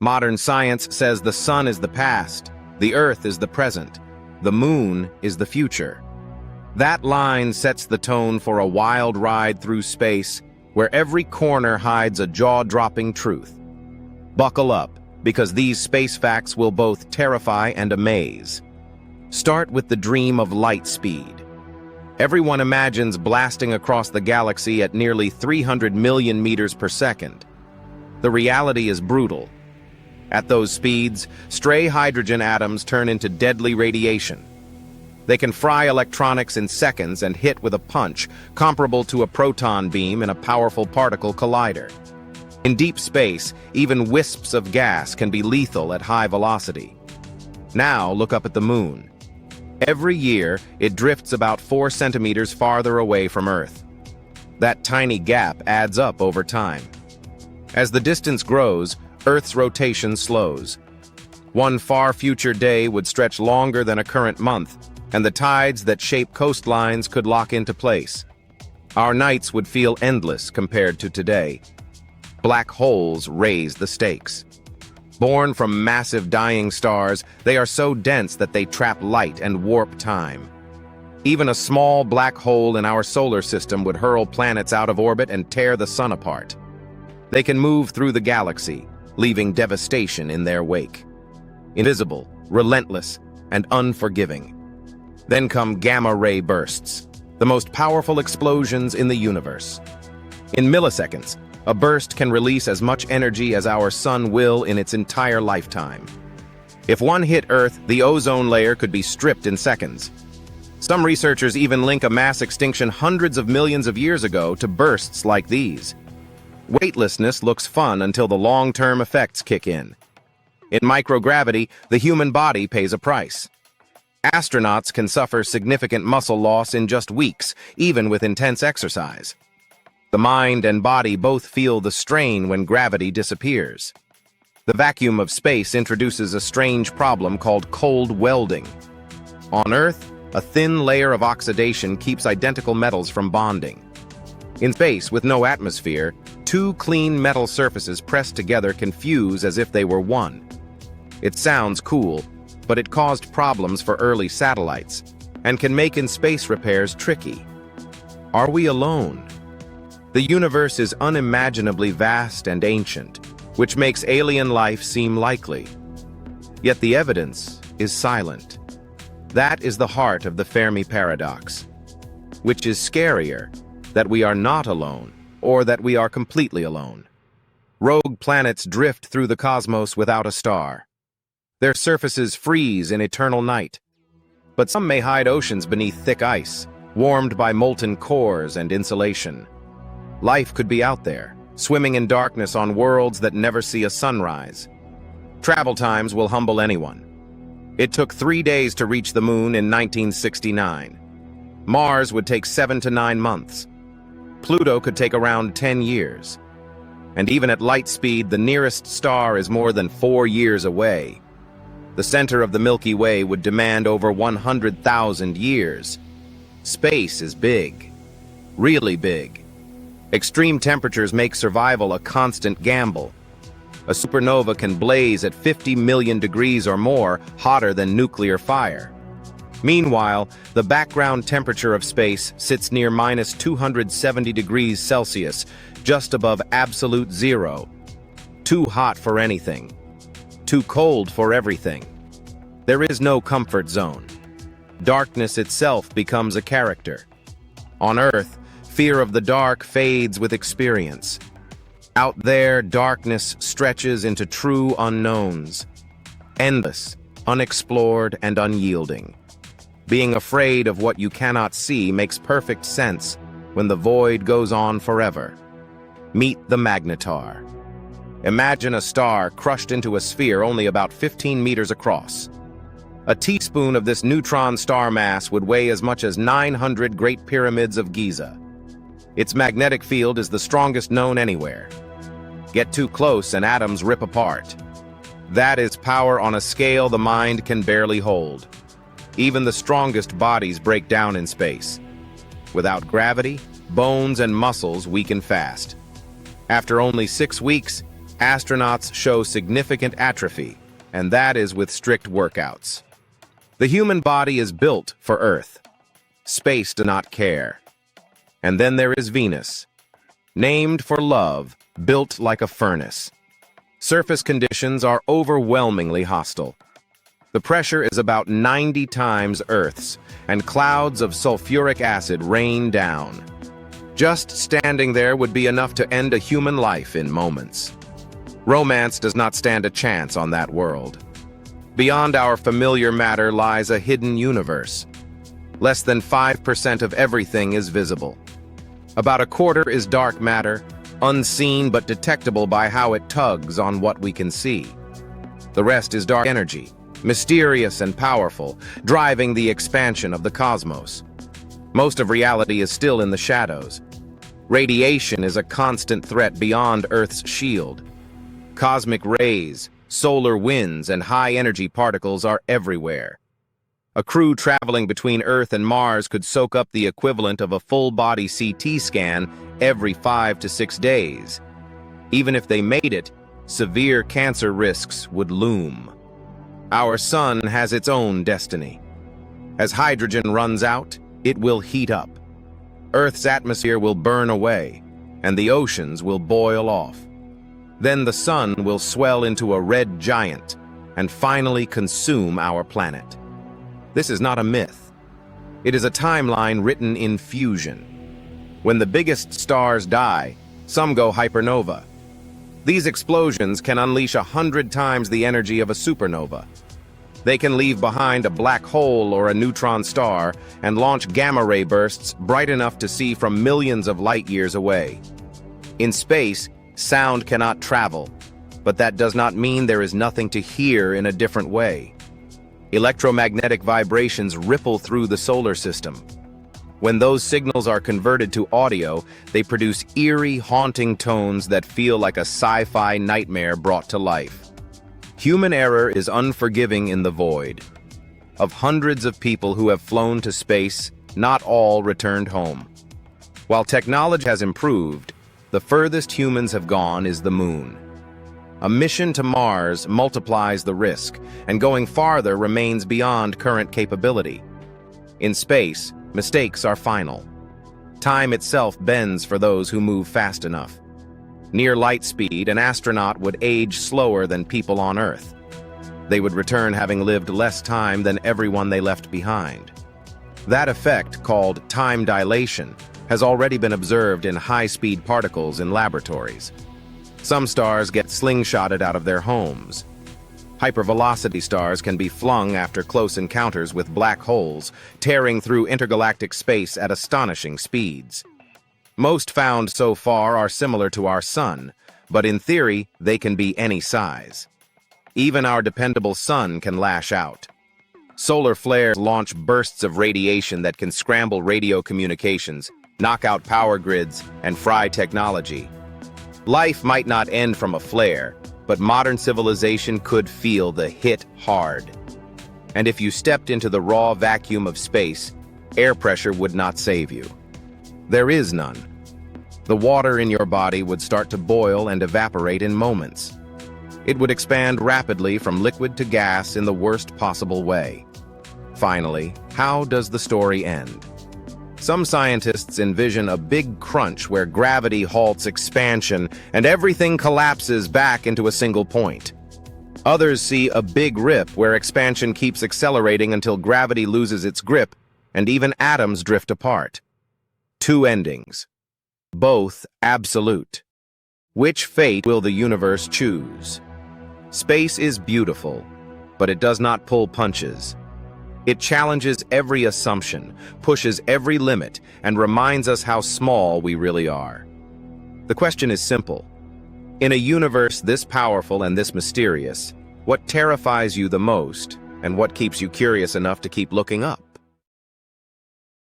Modern science says the sun is the past, the earth is the present, the moon is the future. That line sets the tone for a wild ride through space where every corner hides a jaw-dropping truth. Buckle up, because these space facts will both terrify and amaze. Start with the dream of light speed. Everyone imagines blasting across the galaxy at nearly 300 million meters per second. The reality is brutal. At those speeds, stray hydrogen atoms turn into deadly radiation. They can fry electronics in seconds and hit with a punch, comparable to a proton beam in a powerful particle collider. In deep space, even wisps of gas can be lethal at high velocity. Now look up at the moon. Every year, it drifts about 4 centimeters farther away from Earth. That tiny gap adds up over time. As the distance grows, Earth's rotation slows. One far future day would stretch longer than a current month, and the tides that shape coastlines could lock into place. Our nights would feel endless compared to today. Black holes raise the stakes. Born from massive dying stars, they are so dense that they trap light and warp time. Even a small black hole in our solar system would hurl planets out of orbit and tear the sun apart. They can move through the galaxy, leaving devastation in their wake. Invisible, relentless, and unforgiving. Then come gamma-ray bursts, the most powerful explosions in the universe. In milliseconds, a burst can release as much energy as our sun will in its entire lifetime. If one hit Earth, the ozone layer could be stripped in seconds. Some researchers even link a mass extinction hundreds of millions of years ago to bursts like these. Weightlessness looks fun until the long-term effects kick in. In microgravity, the human body pays a price. Astronauts can suffer significant muscle loss in just weeks, even with intense exercise. The mind and body both feel the strain when gravity disappears. The vacuum of space introduces a strange problem called cold welding. On Earth, a thin layer of oxidation keeps identical metals from bonding. In space, with no atmosphere, two clean metal surfaces pressed together can fuse as if they were one. It sounds cool, but it caused problems for early satellites and can make in-space repairs tricky. Are we alone? The universe is unimaginably vast and ancient, which makes alien life seem likely. Yet the evidence is silent. That is the heart of the Fermi paradox. Which is scarier, that we are not alone, or that we are completely alone? Rogue planets drift through the cosmos without a star. Their surfaces freeze in eternal night. But some may hide oceans beneath thick ice, warmed by molten cores and insulation. Life could be out there, swimming in darkness on worlds that never see a sunrise. Travel times will humble anyone. It took 3 days to reach the moon in 1969. Mars would take 7 to 9 months. Pluto could take around 10 years. And even at light speed, the nearest star is more than 4 years away. The center of the Milky Way would demand over 100,000 years. Space is big. Really big. Extreme temperatures make survival a constant gamble. A supernova can blaze at 50 million degrees or more, hotter than nuclear fire. Meanwhile, the background temperature of space sits near minus 270 degrees Celsius, just above absolute zero. Too hot for anything. Too cold for everything. There is no comfort zone. Darkness itself becomes a character. On Earth, fear of the dark fades with experience. Out there, darkness stretches into true unknowns. Endless, unexplored, and unyielding. Being afraid of what you cannot see makes perfect sense when the void goes on forever. Meet the Magnetar. Imagine a star crushed into a sphere only about 15 meters across. A teaspoon of this neutron star mass would weigh as much as 900 Great Pyramids of Giza. Its magnetic field is the strongest known anywhere. Get too close and atoms rip apart. That is power on a scale the mind can barely hold. Even the strongest bodies break down in space. Without gravity, bones and muscles weaken fast. After only 6 weeks, Astronauts show significant atrophy, and that is with strict workouts. The human body is built for Earth. Space does not care. And then there is Venus, named for love, built like a furnace. Surface conditions are overwhelmingly hostile. The pressure is about 90 times Earth's, and clouds of sulfuric acid rain down. Just standing there would be enough to end a human life in moments. Romance does not stand a chance on that world. Beyond our familiar matter lies a hidden universe. Less than 5% of everything is visible. About a quarter is dark matter, unseen but detectable by how it tugs on what we can see. The rest is dark energy, mysterious and powerful, driving the expansion of the cosmos. Most of reality is still in the shadows. Radiation is a constant threat beyond Earth's shield. Cosmic rays, solar winds, and high-energy particles are everywhere. A crew traveling between Earth and Mars could soak up the equivalent of a full-body CT scan every 5 to 6 days. Even if they made it, severe cancer risks would loom. Our sun has its own destiny. As hydrogen runs out, it will heat up. Earth's atmosphere will burn away, and the oceans will boil off. Then the sun will swell into a red giant and finally consume our planet. This is not a myth. It is a timeline written in fusion. When the biggest stars die, some go hypernova. These explosions can unleash 100 times the energy of a supernova. They can leave behind a black hole or a neutron star and launch gamma-ray bursts bright enough to see from millions of light years away. In space, sound cannot travel, but that does not mean there is nothing to hear in a different way. Electromagnetic vibrations ripple through the solar system. When those signals are converted to audio, they produce eerie, haunting tones that feel like a sci-fi nightmare brought to life. Human error is unforgiving in the void. Of hundreds of people who have flown to space, not all returned home. While technology has improved, the furthest humans have gone is the moon. A mission to Mars multiplies the risk, and going farther remains beyond current capability. In space, mistakes are final. Time itself bends for those who move fast enough. Near light speed, an astronaut would age slower than people on Earth. They would return having lived less time than everyone they left behind. That effect, called time dilation, has already been observed in high-speed particles in laboratories. Some stars get slingshotted out of their homes. Hypervelocity stars can be flung after close encounters with black holes, tearing through intergalactic space at astonishing speeds. Most found so far are similar to our sun, but in theory, they can be any size. Even our dependable sun can lash out. Solar flares launch bursts of radiation that can scramble radio communications, knock out power grids, and fry technology. Life might not end from a flare, but modern civilization could feel the hit hard. And if you stepped into the raw vacuum of space, air pressure would not save you. There is none. The water in your body would start to boil and evaporate in moments. It would expand rapidly from liquid to gas in the worst possible way. Finally, how does the story end? Some scientists envision a big crunch where gravity halts expansion and everything collapses back into a single point. Others see a big rip where expansion keeps accelerating until gravity loses its grip and even atoms drift apart. Two endings. Both absolute. Which fate will the universe choose? Space is beautiful, but it does not pull punches. It challenges every assumption, pushes every limit, and reminds us how small we really are. The question is simple. In a universe this powerful and this mysterious, what terrifies you the most, and what keeps you curious enough to keep looking up?